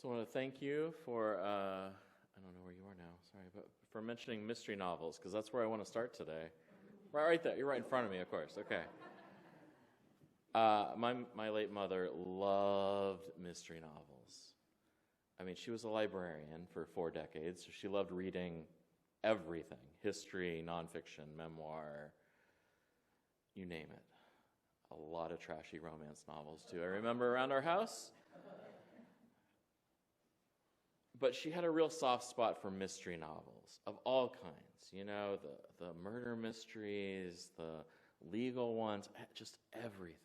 So I want to thank you for, I don't know where you are now, sorry, but for mentioning mystery novels, because that's where I want to start today. Right there, you're right in front of me, of course, okay. My late mother loved mystery novels. I mean, she was a librarian for 4 decades, so she loved reading everything, history, nonfiction, memoir, you name it. A lot of trashy romance novels, too. I remember around our house. But she had a real soft spot for mystery novels of all kinds. You know, the murder mysteries, the legal ones, just everything.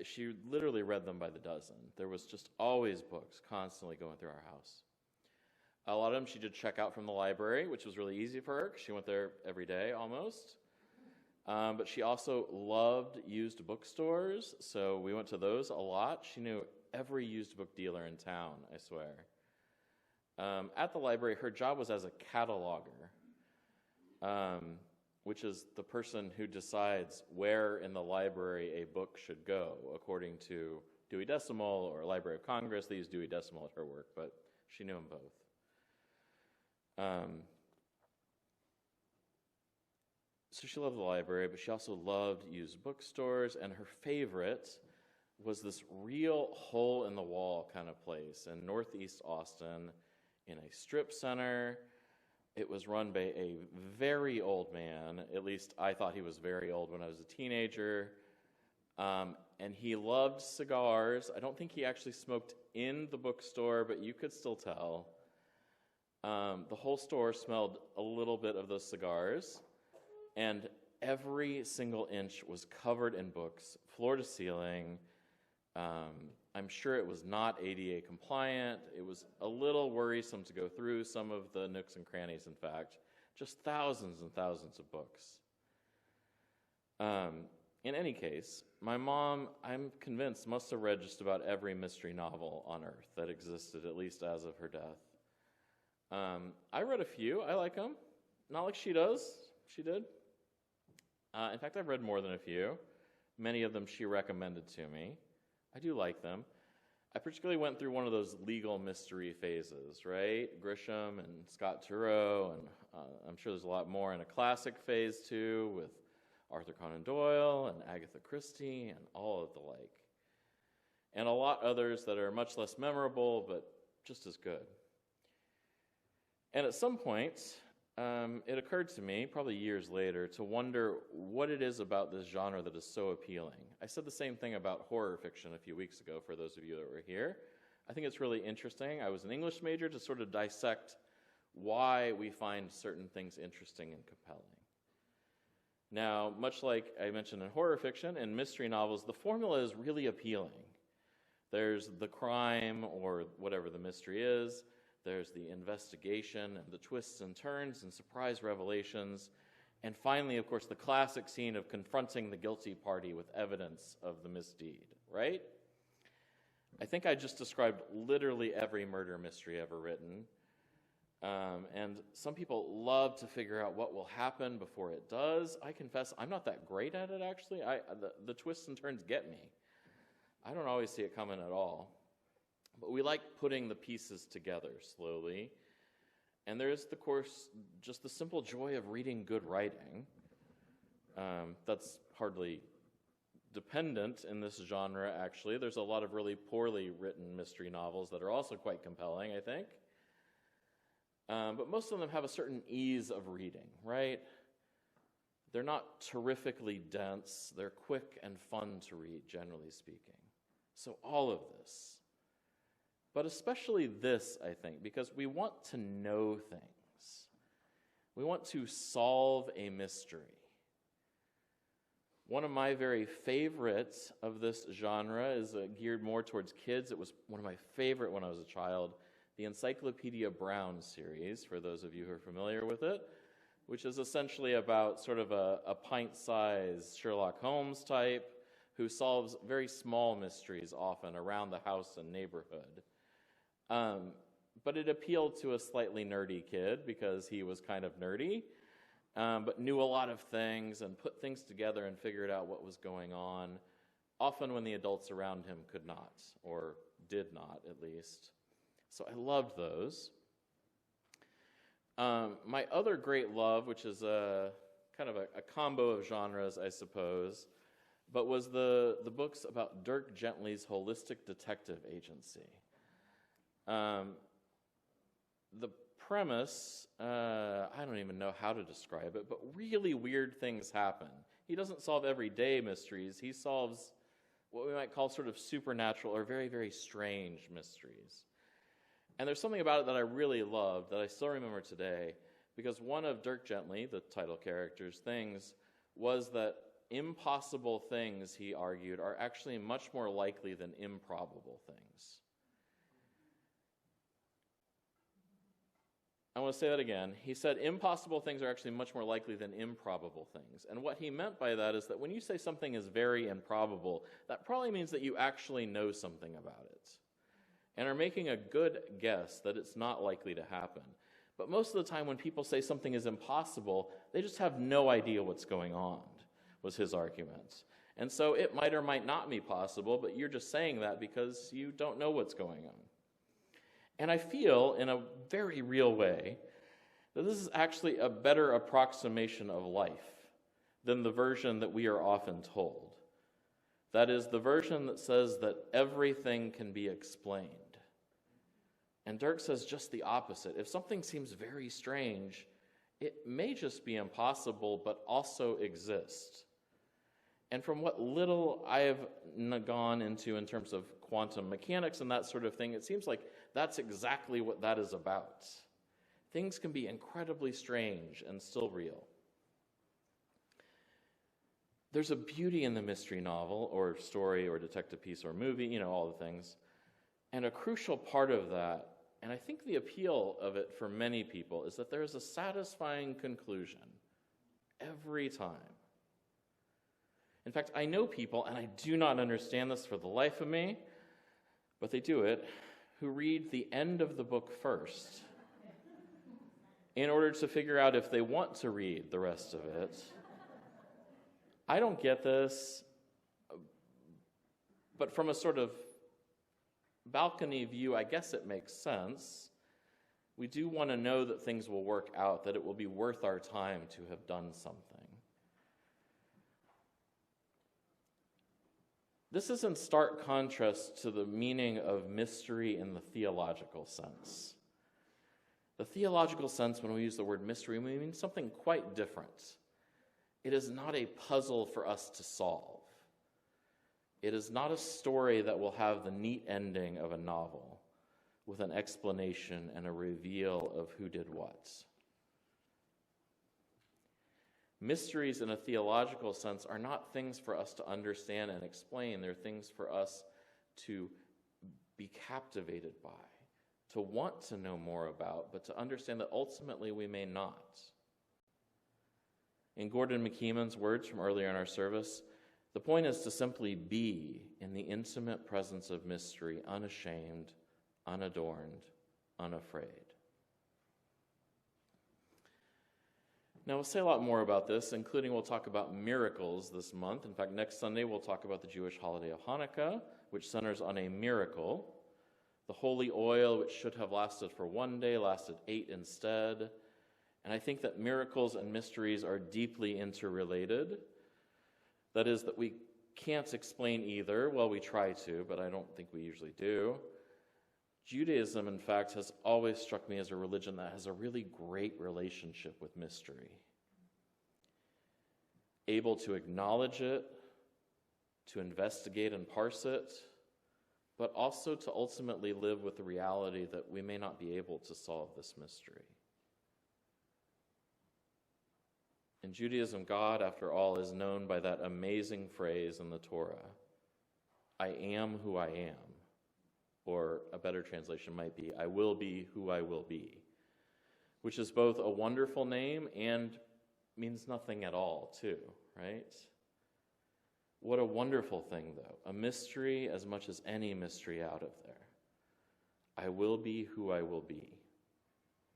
She literally read them by the dozen. There was just always books constantly going through our house. A lot of them she did check out from the library, which was really easy for her because she went there every day almost. But she also loved used bookstores, so we went to those a lot. She knew every used book dealer in town, I swear. At the library, her job was as a cataloger, which is the person who decides where in the library a book should go, according to Dewey Decimal or Library of Congress. They use Dewey Decimal at her work, but she knew them both. So she loved the library, but she also loved used bookstores, and her favorite was this real hole-in-the-wall kind of place in Northeast Austin in a strip center. It was run by a very old man. At least I thought he was very old when I was a teenager. And he loved cigars. I don't think he actually smoked in the bookstore, but you could still tell. The whole store smelled a little bit of those cigars. And every single inch was covered in books, floor to ceiling. I'm sure it was not ADA compliant. It was a little worrisome to go through some of the nooks and crannies, in fact. Just thousands and thousands of books. In any case, my mom, I'm convinced, must have read just about every mystery novel on earth that existed, at least as of her death. I read a few. I like them. Not like she does. She did. In fact, I've read more than a few. Many of them she recommended to me. I do like them. I particularly went through one of those legal mystery phases, right? Grisham and Scott Turow, and I'm sure there's a lot more in a classic phase too with Arthur Conan Doyle and Agatha Christie and all of the like. And a lot others that are much less memorable, but just as good. And at some point, it occurred to me, probably years later, to wonder what it is about this genre that is so appealing. I said the same thing about horror fiction a few weeks ago, for those of you that were here. I think it's really interesting. I was an English major to sort of dissect why we find certain things interesting and compelling. Now, much like I mentioned in horror fiction, in mystery novels, the formula is really appealing. There's the crime, or whatever the mystery is. There's the investigation and the twists and turns and surprise revelations. And finally, of course, the classic scene of confronting the guilty party with evidence of the misdeed, right? I think I just described literally every murder mystery ever written. And some people love to figure out what will happen before it does. I confess, I'm not that great at it, actually. The twists and turns get me. I don't always see it coming at all. But we like putting the pieces together slowly. And there's, of course, just the simple joy of reading good writing. That's hardly dependent in this genre, actually. There's a lot of really poorly written mystery novels that are also quite compelling, I think. But most of them have a certain ease of reading, right? They're not terrifically dense. They're quick and fun to read, generally speaking. So all of this. But especially this, I think, because we want to know things. We want to solve a mystery. One of my very favorites of this genre is geared more towards kids. It was one of my favorite when I was a child, the Encyclopedia Brown series, for those of you who are familiar with it, which is essentially about sort of a pint-sized Sherlock Holmes type who solves very small mysteries often around the house and neighborhood. But it appealed to a slightly nerdy kid because he was kind of nerdy, but knew a lot of things and put things together and figured out what was going on often when the adults around him could not, or did not at least. So I loved those. My other great love, which is kind of a combo of genres, I suppose, but was the books about Dirk Gently's holistic detective agency. The premise, I don't even know how to describe it, but really weird things happen. He doesn't solve everyday mysteries. He solves what we might call sort of supernatural or very, very strange mysteries. And there's something about it that I really loved that I still remember today, because one of Dirk Gently, the title character's things, was that impossible things, he argued, are actually much more likely than improbable things. I want to say that again. He said impossible things are actually much more likely than improbable things. And what he meant by that is that when you say something is very improbable, that probably means that you actually know something about it and are making a good guess that it's not likely to happen. But most of the time when people say something is impossible, they just have no idea what's going on, was his argument. And so it might or might not be possible, but you're just saying that because you don't know what's going on. And I feel, in a very real way, that this is actually a better approximation of life than the version that we are often told. That is, the version that says that everything can be explained. And Dirk says just the opposite. If something seems very strange, it may just be impossible, but also exist. And from what little I have gone into in terms of quantum mechanics and that sort of thing, it seems like that's exactly what that is about. Things can be incredibly strange and still real. There's a beauty in the mystery novel or story or detective piece or movie, all the things. And a crucial part of that, and I think the appeal of it for many people, is that there is a satisfying conclusion every time. In fact, I know people, and I do not understand this for the life of me, but they do it, who read the end of the book first in order to figure out if they want to read the rest of it. I don't get this, but from a sort of balcony view, I guess it makes sense. We do want to know that things will work out, that it will be worth our time to have done something. This is in stark contrast to the meaning of mystery in the theological sense. The theological sense, when we use the word mystery, we mean something quite different. It is not a puzzle for us to solve. It is not a story that will have the neat ending of a novel with an explanation and a reveal of who did what. Mysteries in a theological sense are not things for us to understand and explain. They're things for us to be captivated by, to want to know more about, but to understand that ultimately we may not. In Gordon McKeeman's words from earlier in our service, the point is to simply be in the intimate presence of mystery, unashamed, unadorned, unafraid. Now, we'll say a lot more about this, including we'll talk about miracles this month. In fact, next Sunday we'll talk about the Jewish holiday of Hanukkah, which centers on a miracle. The holy oil, which should have lasted for 1 day, lasted 8 instead. And I think that miracles and mysteries are deeply interrelated. That is, that we can't explain either. Well, we try to, but I don't think we usually do. Judaism, in fact, has always struck me as a religion that has a really great relationship with mystery. Able to acknowledge it, to investigate and parse it, but also to ultimately live with the reality that we may not be able to solve this mystery. In Judaism, God, after all, is known by that amazing phrase in the Torah, I am who I am. Or a better translation might be, I will be who I will be, which is both a wonderful name and means nothing at all, too, right? What a wonderful thing, though. A mystery as much as any mystery out of there. I will be who I will be.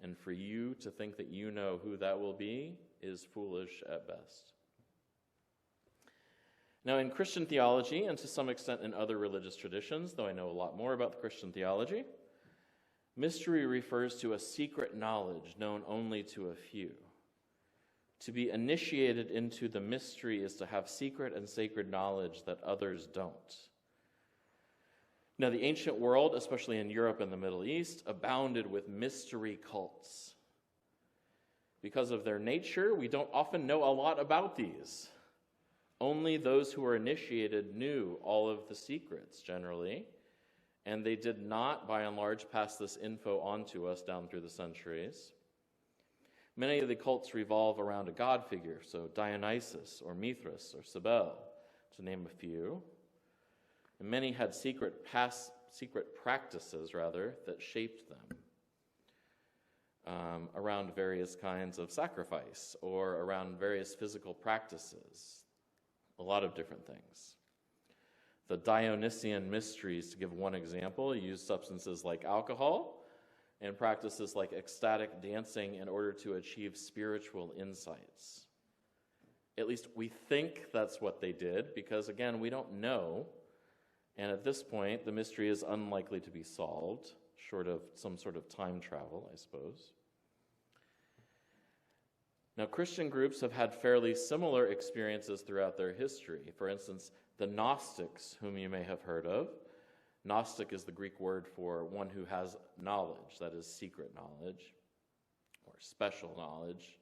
And for you to think that you know who that will be is foolish at best. Now, in Christian theology, and to some extent in other religious traditions, though I know a lot more about the Christian theology, mystery refers to a secret knowledge known only to a few. To be initiated into the mystery is to have secret and sacred knowledge that others don't. Now, the ancient world, especially in Europe and the Middle East, abounded with mystery cults. Because of their nature, we don't often know a lot about these. Only those who were initiated knew all of the secrets, generally, and they did not, by and large, pass this info on to us down through the centuries. Many of the cults revolve around a god figure, so Dionysus or Mithras or Cybele, to name a few. And many had secret practices, that shaped them around various kinds of sacrifice or around various physical practices, a lot of different things. The Dionysian mysteries, to give one example, use substances like alcohol and practices like ecstatic dancing in order to achieve spiritual insights. At least we think that's what they did, because again, we don't know. And at this point, the mystery is unlikely to be solved, short of some sort of time travel, I suppose. Now, Christian groups have had fairly similar experiences throughout their history. For instance, the Gnostics, whom you may have heard of. Gnostic is the Greek word for one who has knowledge, that is secret knowledge or special knowledge.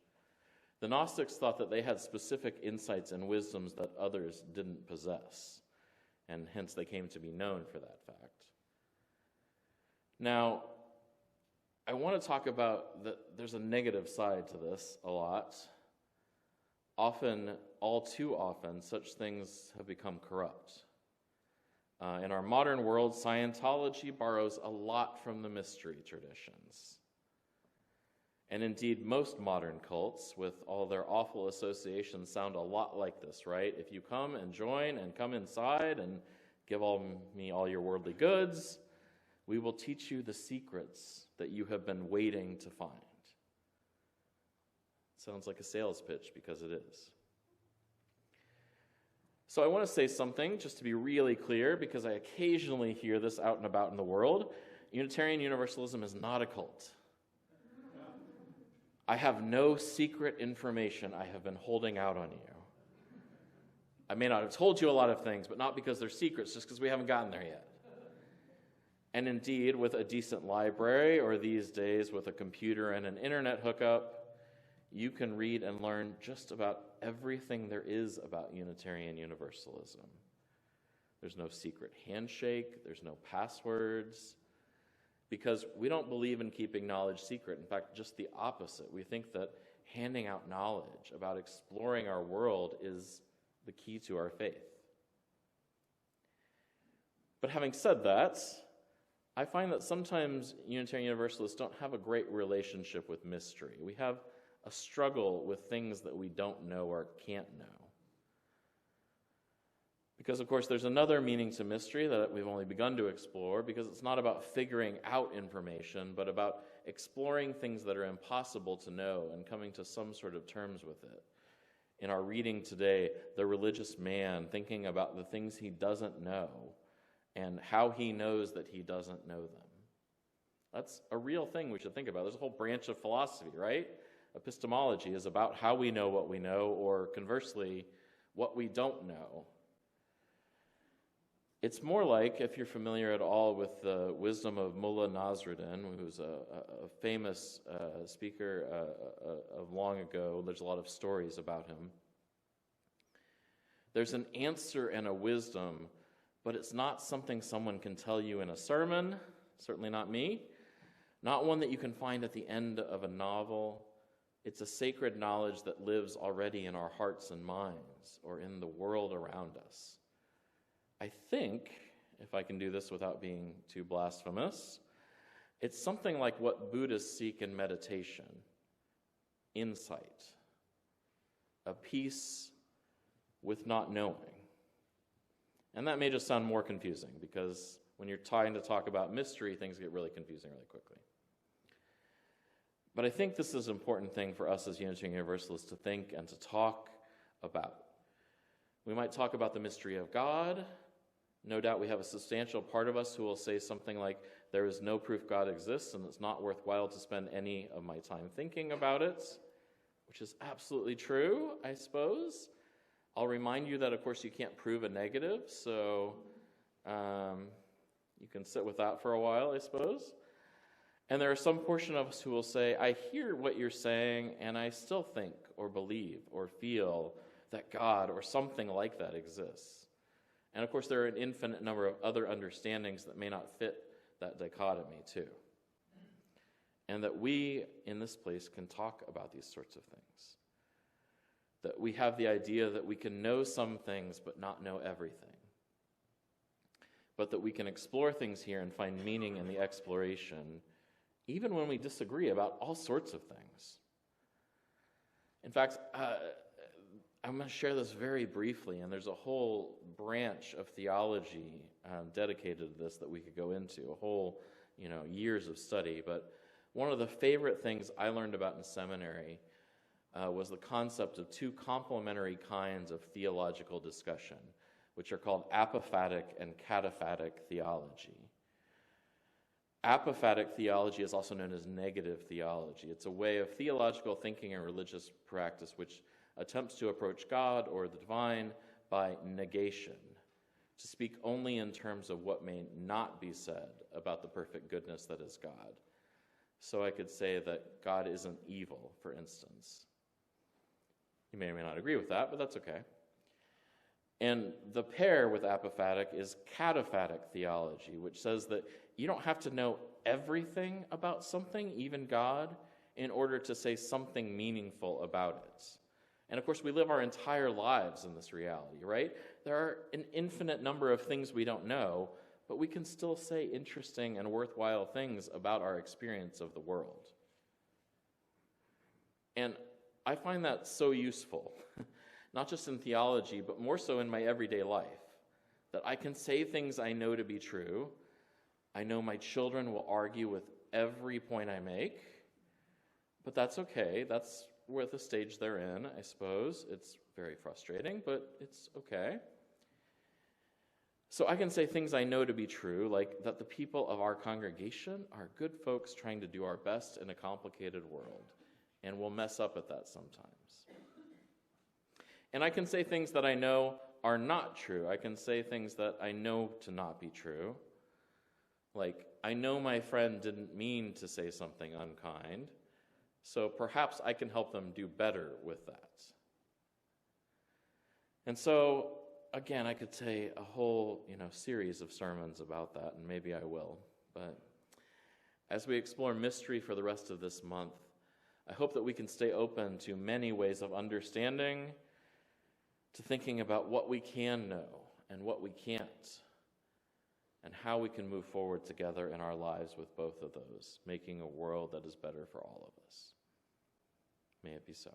The Gnostics thought that they had specific insights and wisdoms that others didn't possess, and hence they came to be known for that fact. Now, I want to talk about that there's a negative side to this a lot. Often, all too often, such things have become corrupt. In our modern world, Scientology borrows a lot from the mystery traditions. And indeed, most modern cults, with all their awful associations, sound a lot like this, right? If you come and join and come inside and give me all your worldly goods, we will teach you the secrets that you have been waiting to find. Sounds like a sales pitch, because it is. So I want to say something, just to be really clear, because I occasionally hear this out and about in the world. Unitarian Universalism is not a cult. I have no secret information I have been holding out on you. I may not have told you a lot of things, but not because they're secrets, just because we haven't gotten there yet. And indeed, with a decent library, or these days with a computer and an internet hookup, you can read and learn just about everything there is about Unitarian Universalism. There's no secret handshake, there's no passwords, because we don't believe in keeping knowledge secret. In fact, just the opposite. We think that handing out knowledge about exploring our world is the key to our faith. But having said that, I find that sometimes Unitarian Universalists don't have a great relationship with mystery. We have a struggle with things that we don't know or can't know. Because, of course, there's another meaning to mystery that we've only begun to explore, because it's not about figuring out information, but about exploring things that are impossible to know and coming to some sort of terms with it. In our reading today, the religious man thinking about the things he doesn't know and how he knows that he doesn't know them. That's a real thing we should think about. There's a whole branch of philosophy, right? Epistemology is about how we know what we know, or conversely, what we don't know. It's more like, if you're familiar at all with the wisdom of Mullah Nasruddin, who's a famous speaker of long ago. There's a lot of stories about him. There's an answer and a wisdom, but it's not something someone can tell you in a sermon, certainly not me, not one that you can find at the end of a novel. It's a sacred knowledge that lives already in our hearts and minds, or in the world around us. I think, if I can do this without being too blasphemous, it's something like what Buddhists seek in meditation: insight, a peace with not knowing. And that may just sound more confusing, because when you're trying to talk about mystery, things get really confusing really quickly. But I think this is an important thing for us as Unitarian Universalists to think and to talk about. We might talk about the mystery of God. No doubt we have a substantial part of us who will say something like, there is no proof God exists, and it's not worthwhile to spend any of my time thinking about it, which is absolutely true, I suppose. I'll remind you that, of course, you can't prove a negative, so you can sit with that for a while, I suppose. And there are some portion of us who will say, I hear what you're saying, and I still think or believe or feel that God or something like that exists. And of course, there are an infinite number of other understandings that may not fit that dichotomy too. And that we in this place can talk about these sorts of things. That we have the idea that we can know some things but not know everything. But that we can explore things here and find meaning in the exploration, even when we disagree about all sorts of things. In fact, I'm going to share this very briefly, and there's a whole branch of theology dedicated to this that we could go into, a whole, years of study. But one of the favorite things I learned about in seminary was the concept of two complementary kinds of theological discussion, which are called apophatic and cataphatic theology. Apophatic theology is also known as negative theology. It's a way of theological thinking and religious practice which attempts to approach God or the divine by negation, to speak only in terms of what may not be said about the perfect goodness that is God. So I could say that God isn't evil, for instance. You may or may not agree with that, but that's okay. And the pair with apophatic is cataphatic theology, which says that you don't have to know everything about something, even God, in order to say something meaningful about it. And of course, we live our entire lives in this reality, right? There are an infinite number of things we don't know, but we can still say interesting and worthwhile things about our experience of the world. And I find that so useful, not just in theology, but more so in my everyday life, that I can say things I know to be true. I know my children will argue with every point I make, but that's okay. That's where the stage they're in, I suppose. It's very frustrating, but it's okay. So I can say things I know to be true, like that the people of our congregation are good folks trying to do our best in a complicated world, and we'll mess up at that sometimes. And I can say things that I know are not true. I can say things that I know to not be true, like, I know my friend didn't mean to say something unkind, so perhaps I can help them do better with that. And so, again, I could say a whole, series of sermons about that, and maybe I will. But as we explore mystery for the rest of this month, I hope that we can stay open to many ways of understanding, to thinking about what we can know and what we can't, and how we can move forward together in our lives with both of those, making a world that is better for all of us. May it be so.